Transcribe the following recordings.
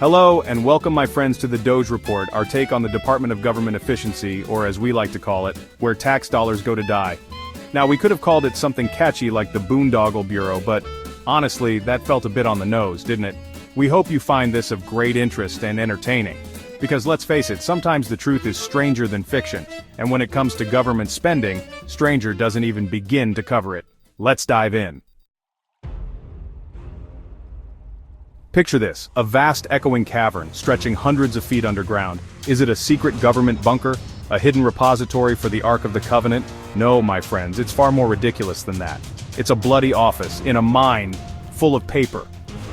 Hello and welcome my friends to the DOGE report, our take on the Department of Government Efficiency, or as we like to call it, where tax dollars go to die. Now we could have called it something catchy like the Boondoggle Bureau, but honestly, that felt a bit on the nose, didn't it? We hope you find this of great interest and entertaining. Because let's face it, sometimes the truth is stranger than fiction, and when it comes to government spending, stranger doesn't even begin to cover it. Let's dive in. Picture this, a vast echoing cavern stretching hundreds of feet underground. Is it a secret government bunker? A hidden repository for the Ark of the Covenant? No, my friends, it's far more ridiculous than that. It's a bloody office, in a mine, full of paper.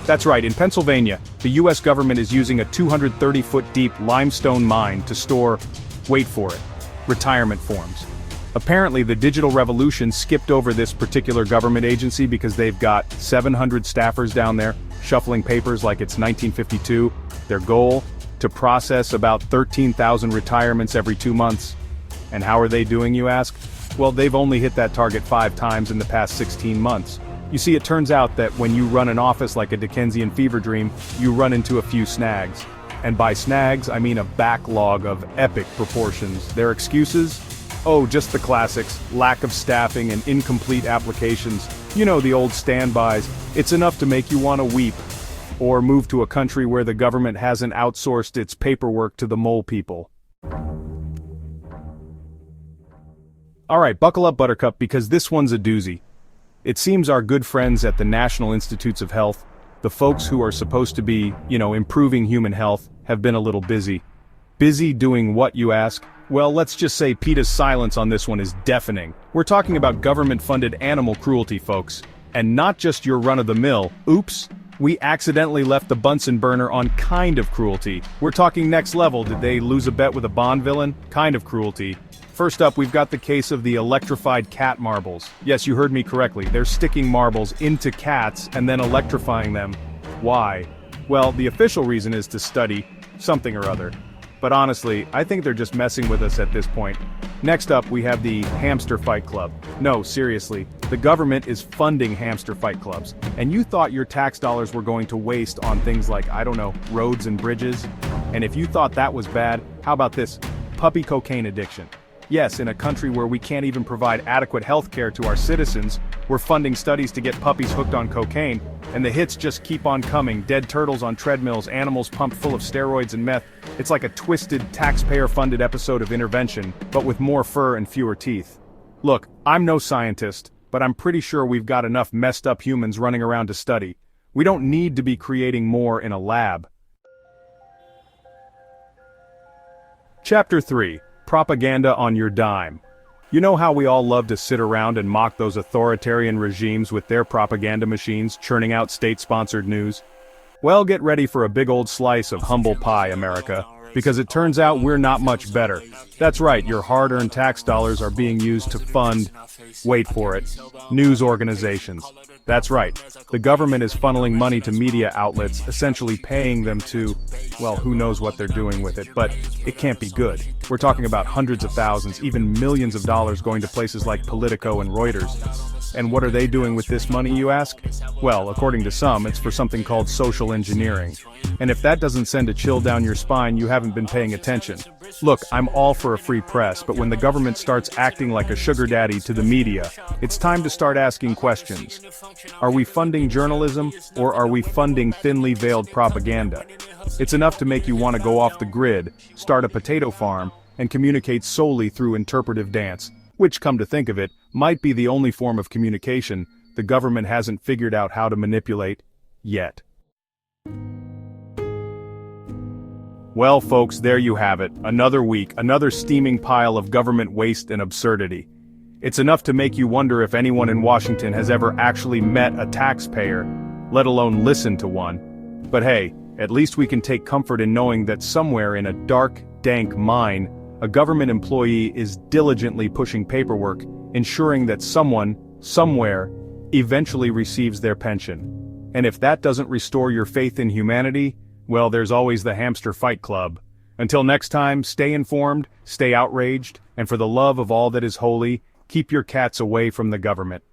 That's right, in Pennsylvania, the US government is using a 230-foot deep limestone mine to store, wait for it, retirement forms. Apparently the digital revolution skipped over this particular government agency because they've got 700 staffers down there, shuffling papers like it's 1952, their goal, to process about 13,000 retirements every 2 months. And how are they doing, you ask? Well, they've only hit that target 5 times in the past 16 months. You see, it turns out that when you run an office like a Dickensian fever dream, you run into a few snags. And by snags, I mean a backlog of epic proportions. Their excuses? Oh, just the classics, lack of staffing and incomplete applications. You know, the old standbys. It's enough to make you want to weep. Or move to a country where the government hasn't outsourced its paperwork to the mole people. Alright, buckle up, Buttercup, because this one's a doozy. It seems our good friends at the National Institutes of Health, the folks who are supposed to be, improving human health, have been a little busy. Busy doing what, you ask? Well, let's just say PETA's silence on this one is deafening. We're talking about government-funded animal cruelty, folks. And not just your run-of-the-mill, oops, we accidentally left the Bunsen burner on kind of cruelty. We're talking next level. Did they lose a bet with a Bond villain? Kind of cruelty. First up, we've got the case of the electrified cat marbles. Yes, you heard me correctly. They're sticking marbles into cats and then electrifying them. Why? Well, the official reason is to study something or other. But honestly, I think they're just messing with us at this point. Next up, we have the Hamster Fight Club. No, seriously, the government is funding hamster fight clubs. And you thought your tax dollars were going to waste on things like, roads and bridges? And if you thought that was bad, how about this? Puppy cocaine addiction. Yes, in a country where we can't even provide adequate health care to our citizens, we're funding studies to get puppies hooked on cocaine, and the hits just keep on coming. Dead turtles on treadmills, animals pumped full of steroids and meth. It's like a twisted, taxpayer-funded episode of Intervention, but with more fur and fewer teeth. Look, I'm no scientist, but I'm pretty sure we've got enough messed up humans running around to study. We don't need to be creating more in a lab. Chapter 3. Propaganda on your dime. You know how we all love to sit around and mock those authoritarian regimes with their propaganda machines churning out state-sponsored news? Well, get ready for a big old slice of humble pie, America, because it turns out we're not much better. That's right, your hard-earned tax dollars are being used to fund, wait for it, news organizations. That's right, the government is funneling money to media outlets, essentially paying them to, well, who knows what they're doing with it, but it can't be good. We're talking about hundreds of thousands, even millions of dollars going to places like Politico and Reuters. And what are they doing with this money, you ask? Well, according to some, it's for something called social engineering. And if that doesn't send a chill down your spine, you haven't been paying attention. Look, I'm all for a free press, but when the government starts acting like a sugar daddy to the media, it's time to start asking questions. Are we funding journalism, or are we funding thinly veiled propaganda? It's enough to make you want to go off the grid, start a potato farm, and communicate solely through interpretive dance, which, come to think of it, might be the only form of communication the government hasn't figured out how to manipulate, yet. Well, folks, there you have it. Another week, another steaming pile of government waste and absurdity. It's enough to make you wonder if anyone in Washington has ever actually met a taxpayer, let alone listened to one. But hey, at least we can take comfort in knowing that somewhere in a dark, dank mine, a government employee is diligently pushing paperwork, ensuring that someone, somewhere, eventually receives their pension. And if that doesn't restore your faith in humanity, well, there's always the Hamster Fight Club. Until next time, stay informed, stay outraged, and for the love of all that is holy, keep your cats away from the government.